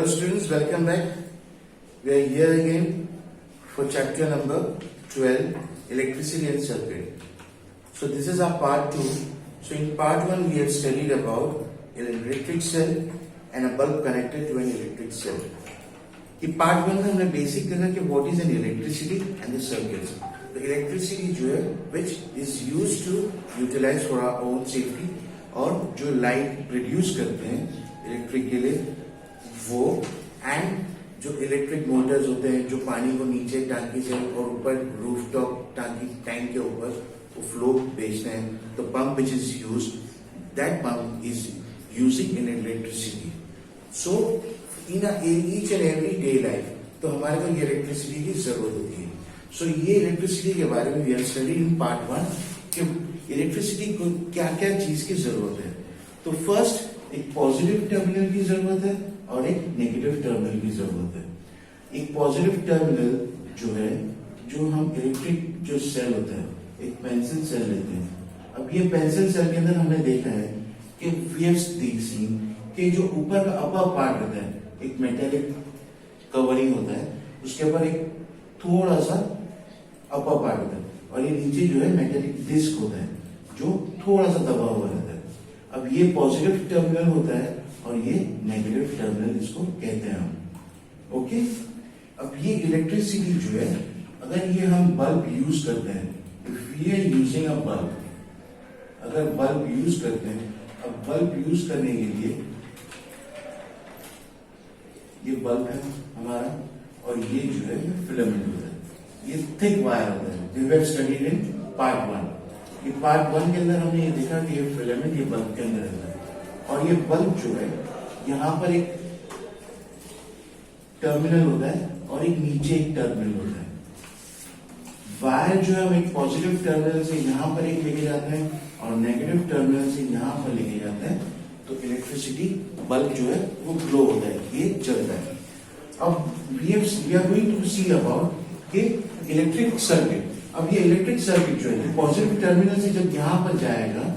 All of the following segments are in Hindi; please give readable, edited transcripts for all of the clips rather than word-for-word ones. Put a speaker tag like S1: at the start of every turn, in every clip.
S1: Hello students, welcome back. We are here again for chapter number 12, Electricity and Circuit. So this is our part 2. So in part 1 we have studied about an electric cell and a bulb connected to an electric cell. In part 1 में हमने बेसिक देखा कि what is an electricity and the circuits. The electricity जो है which is used to utilize for our own safety और जो लाइट प्रोड्यूस करते हैं इलेक्ट्रिक के लिए वो एंड जो इलेक्ट्रिक मोटर्स होते हैं जो पानी को नीचे टांकी से और ऊपर रूफटॉप टांकी टैंक के ऊपर वो फ्लो भेजते हैं तो pump which is use that pump is using in electricity so in each and every day life तो हमारे को ये इलेक्ट्रिसिटी की जरूरत होती है सो ये इलेक्ट्रिसिटी के बारे में we are study in part 1 कि इलेक्ट्रिसिटी को क्या क्या चीज की जरूरत है तो फर्स्ट एक पॉजिटिव टर्मिनल की जरूरत है और एक नेगेटिव टर्मिनल की जरूरत है एक पॉजिटिव टर्मिनल जो है जो हम इलेक्ट्रिक जो सेल होता है एक पेंसिल सेल लेते हैं अब ये पेंसिल सेल के अंदर हमने देखा है कि वेव्स सीन कि जो ऊपर का अपर पार्ट होता है एक मेटेलिक कवरिंग होता है उसके ऊपर एक थोड़ा सा अपर पार्ट होता है और ये नीचे जो है मेटेलिक डिस्क होता है जो थोड़ा सा दबा हुआ रहता है अब ये पॉजिटिव टर्मिनल होता है और ये नेगेटिव टर्मिनल इसको कहते हैं हम ओके अब ये इलेक्ट्रिसिटी जो है अगर ये हम बल्ब यूज करते हैं if we are using a bulb अगर बल्ब यूज करते हैं अब बल्ब यूज करने के लिए ये बल्ब है हमारा और ये जो है ये फिलामेंट होता है ये थिक वायर होता है we have studied in part 1 ये पार्ट 1 के अंदर हमने ये देखा कि ये फिलामेंट ये बल्ब के अंदर रहता है और ये बल्ब जो है यहां पर एक टर्मिनल होता है और एक नीचे एक टर्मिनल होता है वायर जो है हम एक पॉजिटिव टर्मिनल से यहां पर एक लेके जाते हैं और नेगेटिव टर्मिनल से यहां पर लेके जाते हैं तो इलेक्ट्रिसिटी बल्ब जो है वो ग्लो होता है ये जलता है अब we are going to see about कि इलेक्ट्रिक सर्किट अब ये इलेक्ट्रिक सर्किट जो है पॉजिटिव टर्मिनल से जब यहां पर जाएगा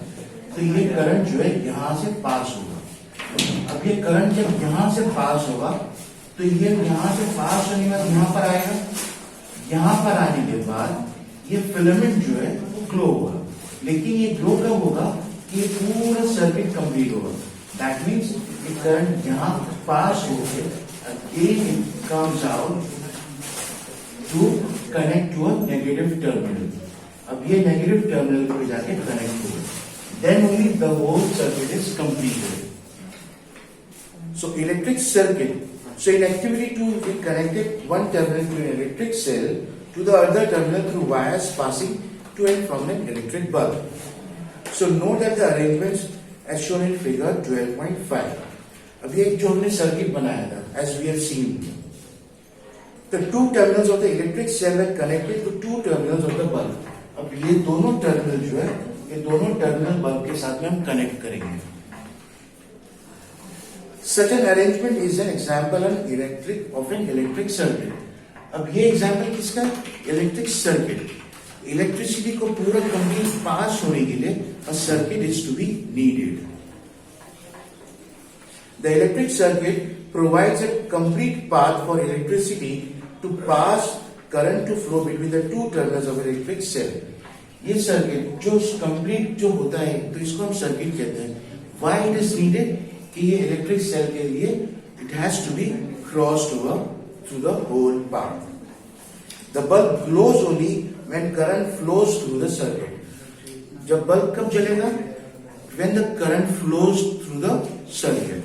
S1: तो ये करंट जो है यहां से पास होगा अब ये करंट जब यहां से पास होगा तो ये यहां से पास होने के बाद यहां पर आएगा यहां पर आने के बाद ये फिलामेंट जो है वो ग्लो होगा लेकिन ये ग्लो कब होगा कि ये पूरा सर्किट कंप्लीट होगा दैट मीन्स ये करंट यहां पास होकर again it comes out to connect to a negative terminal अब ये नेगेटिव टर्मिनल को जाके कनेक्ट होगा then only the whole circuit is completed. So electric circuit. So in activity 2 we connected one terminal to an electric cell to the other terminal through wires passing to and from an electric bulb. So note that the arrangements as shown in figure 12.5. अब ये जो हमने सर्किट बनाया था as we have seen. The two terminals of the electric cell were connected to two terminals of the bulb. अब ये दोनों टर्मिनल जो है ये दोनों टर्मिनल बल्ब के साथ में हम कनेक्ट करेंगे Such an arrangement is an example of an electric circuit. अब ये एग्जाम्पल किसका इलेक्ट्रिक सर्किट इलेक्ट्रिसिटी को पूरा कंप्लीट पास होने के लिए a circuit is to be needed. The electric circuit provides a complete path for electricity to pass current to flow between the two terminals of electric cell. ये सर्किट जो कंप्लीट जो होता है तो इसको हम सर्किट कहते हैं व्हाई इट इज नीडेड कि ये इलेक्ट्रिक सेल के लिए it has to be crossed over through the whole path the bulb glows only when current flows through the circuit जब बल्ब कब जलेगा when the current flows through the circuit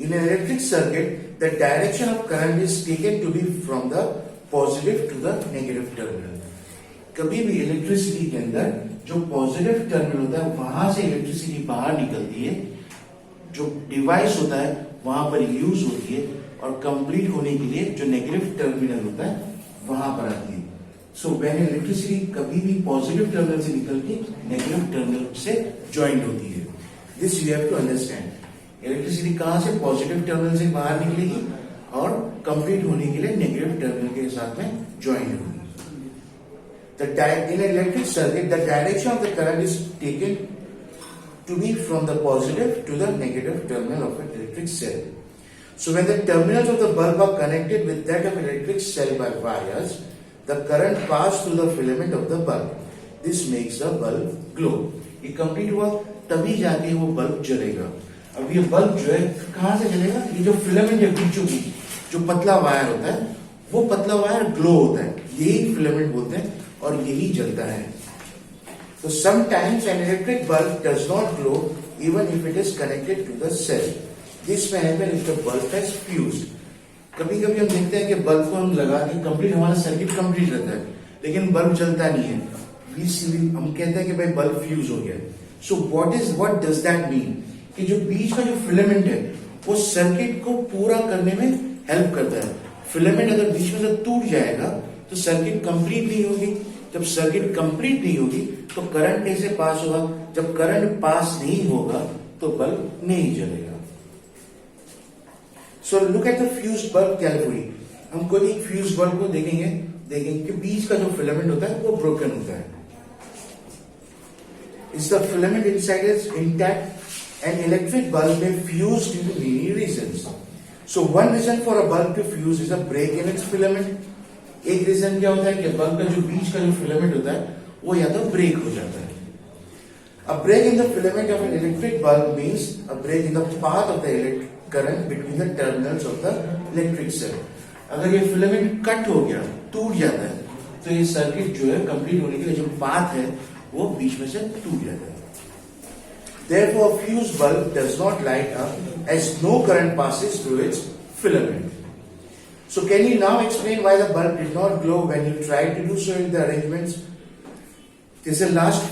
S1: in an electric circuit the direction of current is taken to be from the positive to the negative terminal कभी भी इलेक्ट्रिसिटी के अंदर जो पॉजिटिव टर्मिनल होता है वहां से इलेक्ट्रिसिटी बाहर निकलती है जो डिवाइस होता है वहां पर यूज होती है और कंप्लीट होने के लिए जो नेगेटिव टर्मिनल होता है वहां पर आती है सो व्हेन इलेक्ट्रिसिटी कभी भी पॉजिटिव टर्मिनल से निकल के नेगेटिव टर्मिनल से ज्वाइंट होती है this you have to understand electricity कहां से पॉजिटिव टर्मिनल से बाहर निकलेगी और कंप्लीट होने के लिए नेगेटिव टर्मिनल के साथ में ज्वाइंट होगी in an electric circuit, the direction of the current is taken to be from the positive to the negative terminal of an electric cell. So when the terminals of the bulb are connected with that of electric cell by wires, the current pass through the filament of the bulb. This makes the bulb glow. ये कंप्लीट हुआ तभी जाके वो बल्ब जलेगा. अब ये बल्ब जो है कहां से जलेगा? ये जो फिलामेंट है बीचों बीच जो पतला वायर होता है वो पतला वायर ग्लो होता है, यही फिलामेंट बोलते हैं और यही जलता है. So sometimes an electric bulb does not glow even if it is connected to the cell. This may happen if the bulb has fused. कभी कभी हम देखते हैं कि बल्ब को हम लगा के कंप्लीट हमारा सर्किट कंप्लीट रहता है लेकिन बल्ब जलता नहीं है. हम कहते हैं कि भाई बल्ब फ्यूज हो गया. So what does that mean? कि जो बीच का जो फिलामेंट है वो सर्किट को पूरा करने में हेल्प करता है. फिलामेंट अगर बीच में से टूट जाएगा तो सर्किट कंप्लीट नहीं होगी. जब सर्किट कंप्लीट नहीं होगी तो करंट कैसे पास होगा? जब करंट पास नहीं होगा तो बल्ब नहीं जलेगा. So look at the fused bulb carefully. हम कोई एक फ्यूज्ड बल्ब को देखेंगे कि बीच का जो फिलामेंट होता है वो ब्रोकन होता है. Is the filament inside is intact? An electric bulb may fuse due to many reasons. So one reason for a bulb to fuse is a break in its filament. एक रीजन क्या होता है कि बल्ब का जो बीच का जो फिलामेंट होता है वो या तो ब्रेक हो जाता है. A break in the filament of an electric bulb means a break in the path of the electric current between the terminals of the electric cell. अगर ये फिलामेंट कट हो गया, टूट जाता है, तो ये सर्किट जो है कंप्लीट होने के लिए जो पाथ है वो बीच में से टूट जाता है. Therefore, a fused bulb does not light up as no current passes through its filament. So, can you now explain why the bulb did not glow when you tried to do so in the arrangements? जैसे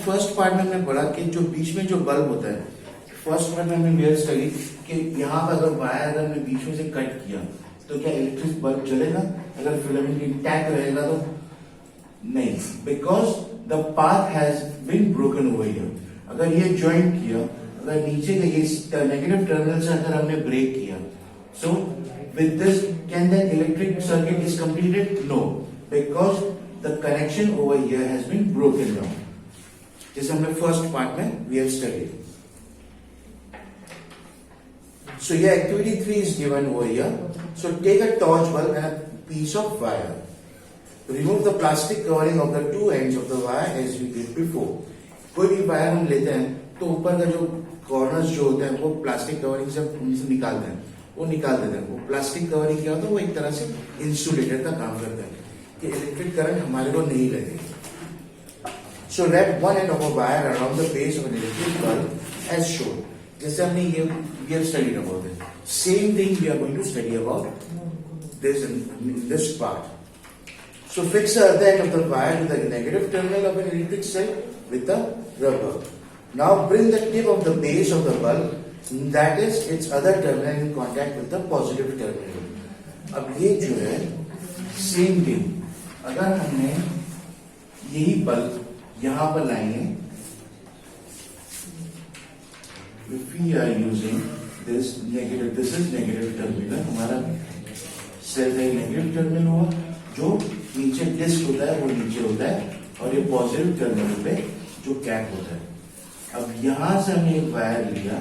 S1: फर्स्ट पार्ट में हमने पढ़ा कि जो बीच में जो बल्ब होता है, फर्स्ट पार्ट में हमने रियलाइज करी कि यहाँ पर अगर वायर अगर हमने बीच में से कट किया तो क्या इलेक्ट्रिक बल्ब जलेगा? अगर फिलामेंट इंटैक्ट रहेगा तो नहीं, because the path has been broken over here. अगर ये ज्वाइंट किया, अगर नीचे का ये नेगेटिव टर्मिनल से अगर हमने ब्रेक किया, so with this can the electric circuit is completed? No, because the connection over here has been broken down. जैसे हमने फर्स्ट पार्ट में we have studied. So your activity 3 is given over here. So take a torch bulb and a piece of wire. Remove the plastic covering of the two ends of the wire as we did before. कोई भी वायर हम लेते हैं तो ऊपर का जो कॉर्नर्स जो होते हैं वो प्लास्टिक कवरिंग से उनसे निकालते हैं, वो निकाल देते हैं. वो प्लास्टिक कवरिंग क्या होता है? वो एक तरह से इंसुलेटर का काम करता है कि इलेक्ट्रिक करंट हमारे को नहीं लगेगा. So wrap one end of a wire around the base of an electric bulb as shown. जैसे हमने ये we have studied about it. Same thing we are going to study about this in this part. So fix the other end of the wire to the negative terminal of an electric cell with the rubber. Now bring the tip of the base of the bulb, that is its other terminal, in contact with the positive terminal. अब ये जो है सेम थिंग, अगर हमने यही बल्ब यहां पर लाएंगे, if we are using this is negative terminal, हमारा सेल का नेगेटिव टर्मिनल हुआ, जो नीचे डिस्क होता है वो नीचे होता है और ये पॉजिटिव टर्मिनल पे जो कैप होता है. अब यहां से हमने एक वायर लिया,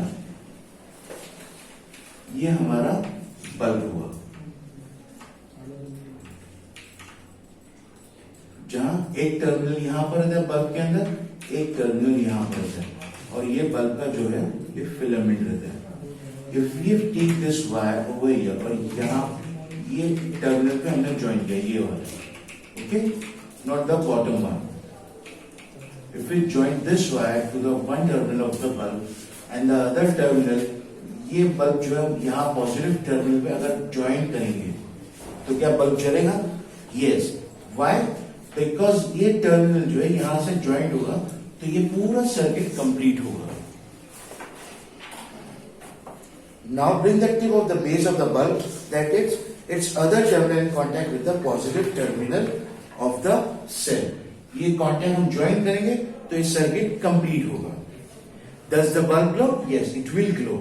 S1: ये हमारा बल्ब हुआ, जहां एक टर्मिनल यहां पर रहता है बल्ब के अंदर, एक टर्मिनल यहां पर रहता है और ये बल्ब का जो है ये फिलामेंट रहता है. If we take this wire over here और यहाँ ये टर्मिनल पे हमने ज्वाइन किया, ये वाला, okay, not the bottom one. If we join this wire to the one terminal of the bulb and the other terminal, ये बल्ब जो है यहाँ पॉजिटिव टर्मिनल पे अगर ज्वाइन करेंगे तो क्या बल्ब जलेगा? Yes. Why? Because ये टर्मिनल जो है यहाँ से ज्वाइंट होगा तो ये पूरा सर्किट कंप्लीट होगा. Now bring the tip of the base of the bulb, that is its other terminal, in contact with the positive terminal of the cell. ये कॉन्टैक्ट हम ज्वाइन करेंगे तो ये सर्किट कंप्लीट होगा. Does the bulb glow? Yes, it will glow.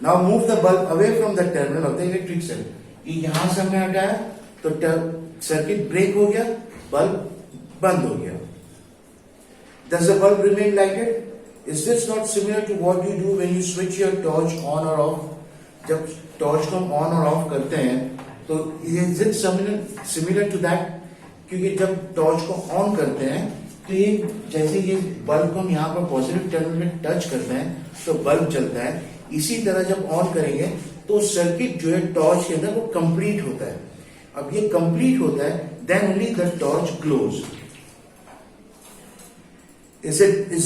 S1: Now move the bulb away from the terminal of the electric cell. ये यहां से हमने हटाया तो सर्किट ब्रेक हो गया, बल्ब बंद हो गया. Does the bulb remain lighted? Is this not similar to what you do when you switch your torch on or off? जब टॉर्च को हम ऑन और ऑफ करते हैं तो is it similar to that? क्योंकि जब टॉर्च को ऑन करते हैं तो ये जैसे ये बल्ब को हम यहाँ पर पॉजिटिव टर्मिनल में टच करते हैं तो बल्ब जलता है। इसी तरह जब ऑन करेंगे तो सर्किट जो है टॉर्च के अंदर वो कंप्लीट होता है। अब ये कंप्लीट होता है then only the torch glows. Is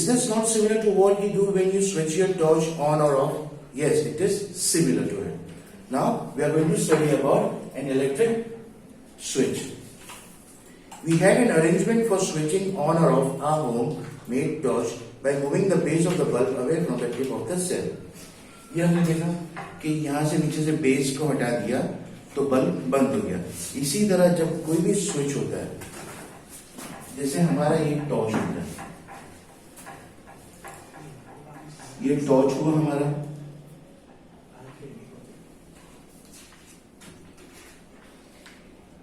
S1: this not similar to what you do when you switch your torch on or off? Yes, it is similar to it. Now we are going to study about an electric switch. We had an arrangement for switching on or off our home-made torch by moving the base of the bulb away from the tip of the cell. ये हमने देखा कि यहाँ से नीचे से बेस को हटा दिया तो बल्ब बंद हो गया। इसी तरह जब कोई भी स्विच होता है, जैसे हमारा ये टॉर्च होता है, ये टॉर्च हुआ हमारा,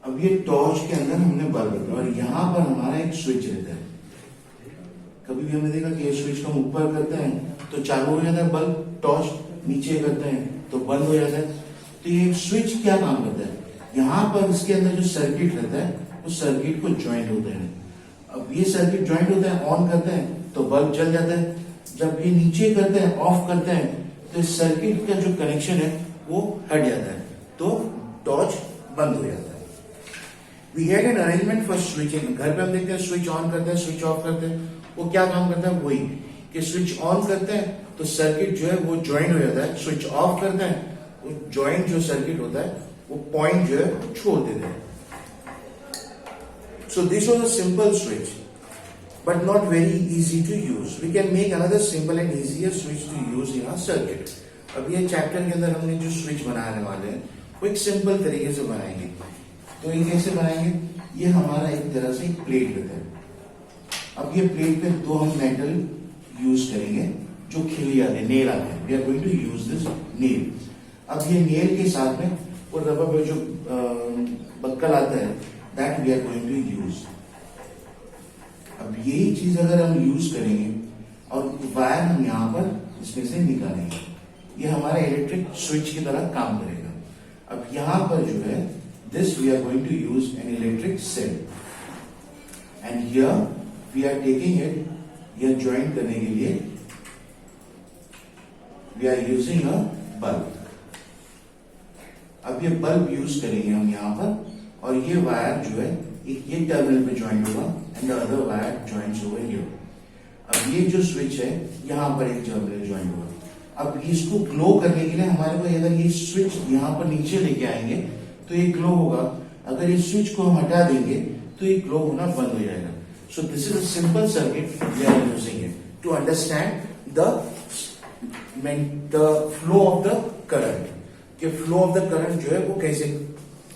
S1: अब ये टॉर्च के अंदर हमने बल्ब रखा और यहां पर हमारा एक स्विच रहता है। कभी भी हमने देखा कि ये स्विच को हम ऊपर करते हैं तो चालू हो जाता है बल्ब, टॉर्च नीचे करते हैं तो बंद हो जाता है। तो ये स्विच क्या काम करता है, यहां पर इसके अंदर जो सर्किट रहता है उस सर्किट को ज्वाइंट होते हैं। अब ये सर्किट ज्वाइंट होता है, ऑन करते हैं तो बल्ब जल जाता है, जब ये नीचे करते हैं ऑफ करते हैं तो सर्किट का जो कनेक्शन है वो हट जाता है तो टॉर्च बंद हो जाता है। We had an arrangement for switching. घर पे हम देखते हैं स्विच ऑन करते हैं, स्विच ऑफ करते हैं, वो क्या काम करता है, वही कि स्विच ऑन करते हैं तो सर्किट जो है वो ज्वाइंट हो जाता है, स्विच ऑफ करते हैं वो ज्वाइंट जो सर्किट होता है वो पॉइंट जो है छोड़ देते हैं। So this was a simple switch but not very easy to use. We can make another simple and easier switch to use in our circuit. अब ये चैप्टर के अंदर हमने जो स्विच बनाने वाले हैं वो एक सिंपल तरीके से बनाएंगे। तो ये कैसे बनाएंगे, ये हमारा एक तरह से एक प्लेट रहता है। अब ये प्लेट पे दो हम मेटल यूज करेंगे जो खिली आते हैं, नेल आते हैं। We are going to use this nail. अब ये नेल के साथ में वो रबर पे जो बक्कल आता है that we are going to use. अब यही चीज अगर हम यूज करेंगे और वायर हम यहाँ पर इसमें से निकालेंगे, ये हमारा इलेक्ट्रिक स्विच की तरह काम करेगा। अब यहाँ पर जो है this we are going to use an electric cell and here we are taking it, यह ज्वाइन करने के लिए we are using a bulb. अब ये बल्ब यूज करेंगे हम यहाँ पर और ये वायर जो है ये टर्मिनल पे ज्वाइन होगा and the other wire joints over here. अब ये जो स्विच है यहाँ पर एक टर्मिनल ज्वाइन होगा। अब इसको ग्लो करने के लिए हमारे को अगर ये स्विच यहाँ पर नीचे लेके आएंगे तो ये ग्लो होगा, अगर इस स्विच को हम हटा देंगे तो ये ग्लो होना बंद हो जाएगा। So this is a simple circuit we are using it to understand the flow of the current, कि फ्लो ऑफ द करंट जो है वो कैसे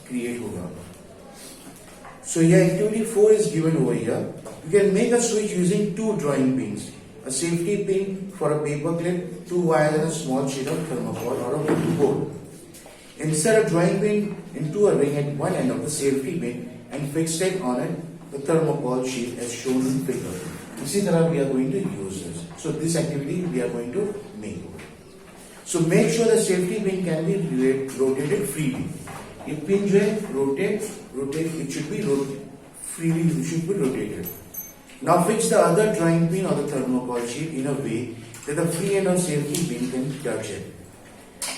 S1: क्रिएट होगा। So here activity 4 is given over here. You can make a switch using two drawing pins, a safety pin for a paper clip, two wires and a small sheet of thermocol or a wood board. Insert a drawing pin into a ring at one end of the safety pin and fix it on the thermocol sheet as shown in figure. इसी तरह we are going to use this. So this activity we are going to make. So make sure the safety pin can be rotated freely. ये पिन जो है rotate, it should be freely, it should be rotated. Now fix the other drawing pin or the thermocol sheet in a way that the free end of safety pin can touch it.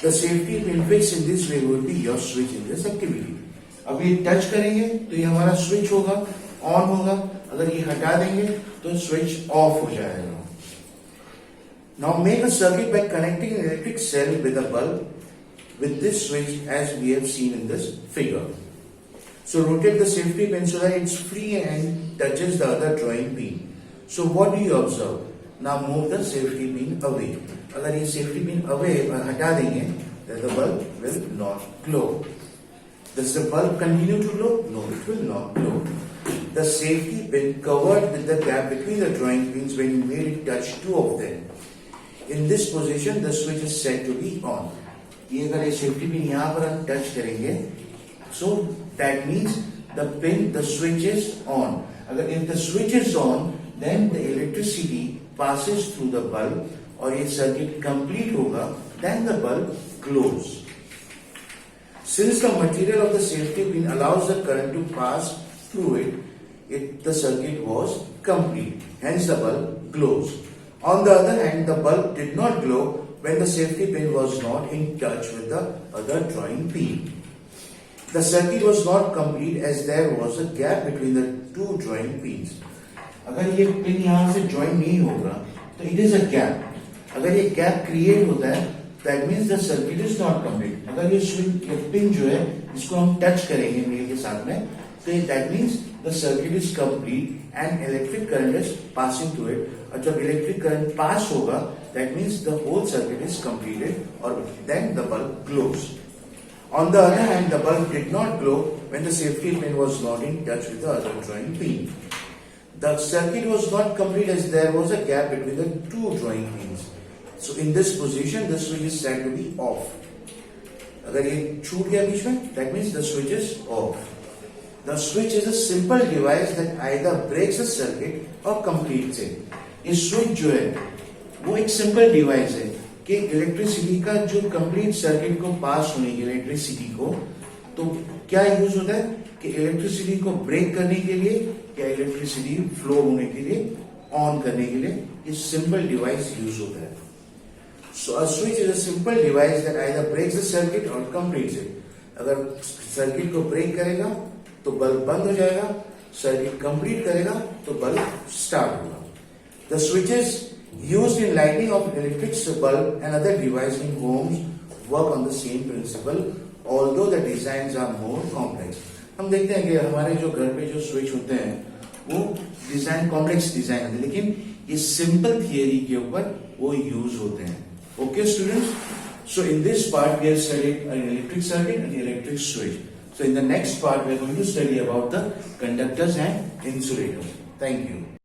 S1: The safety pin fixed in this way will be your switch in this activity. अब ये टच करेंगे तो ये हमारा स्विच होगा, ऑन होगा, अगर ये हटा देंगे तो स्विच ऑफ हो जाएगा। Now make a circuit by connecting an electric cell with a bulb with this switch as we have seen in this figure. So rotate the safety pin so that it's free and touches the other drawing pin. So what do you observe? Now move the safety pin away. अगर ये safety pin away हटा देंगे then the bulb will not glow. Does the bulb continue to glow? No, it will not glow. The safety pin covered with the gap between the drawing pins when you made it touch two of them. In this position the switch is set to be on. ये अगर ये सेफ्टी पिन यहाँ पर हम टच करेंगे so that means the switch is on. अगर if the switch is on then the electricity passes through the bulb और ये सर्किट कंप्लीट होगा then the bulb glows. Since the material of the safety pin allows the current to pass through the circuit was complete. Hence the bulb glows. On the other hand, the bulb did not glow when the safety pin was not in touch with the other drawing pin. The circuit was not complete as there was a gap between the two drawing pins. अगर ये पिन यहाँ से ज्वाइन नहीं होगा तो इट इज अ गैप. अगर ये गैप क्रिएट होता है that means the circuit is not complete. अगर ये पिन जो है इसको हम टच करेंगे नेल के साथ में तो that means the circuit is complete and electric current is passing through it. और जब इलेक्ट्रिक करंट पास होगा that means the whole circuit is completed और then the bulb glows. On the other hand, the bulb did not glow when the safety pin was not in touch with the other drawing pin. The circuit was not complete as there was a gap between the two drawing pins. So in this position, the switch is said to be off. अगर ये छूट गया बीच में, that means the switch is off. The switch is a simple device that either breaks the circuit or completes it. ये switch जो है, वो एक simple device है कि इलेक्ट्रिसिटी का जो कंप्लीट सर्किट को पास होने की इलेक्ट्रिसिटी को तो क्या यूज होता है कि इलेक्ट्रिसिटी को ब्रेक करने के लिए या इलेक्ट्रिसिटी फ्लो होने के लिए ऑन करने के लिए ये सिंपल डिवाइस यूज होता है. So a switch is a simple device that either breaks the circuit or completes it. अगर सर्किट को ब्रेक करेगा तो बल्ब बंद हो जाएगा, सर्किट कंप्लीट करेगा तो बल्ब स्टार्ट होगा. The switches used in lighting of electric bulb and other devices in homes work on the same principle, although the designs are more complex. हम देखते हैं कि हमारे जो घर पे जो स्विच होते हैं वो डिजाइन कॉम्प्लेक्स डिजाइन होते हैं, लेकिन ये सिंपल थियरी के ऊपर वो यूज होते हैं. Okay students, so in this part we have studied an electric circuit and electric switch. So in the next part we are going to study about the conductors and insulators. Thank you.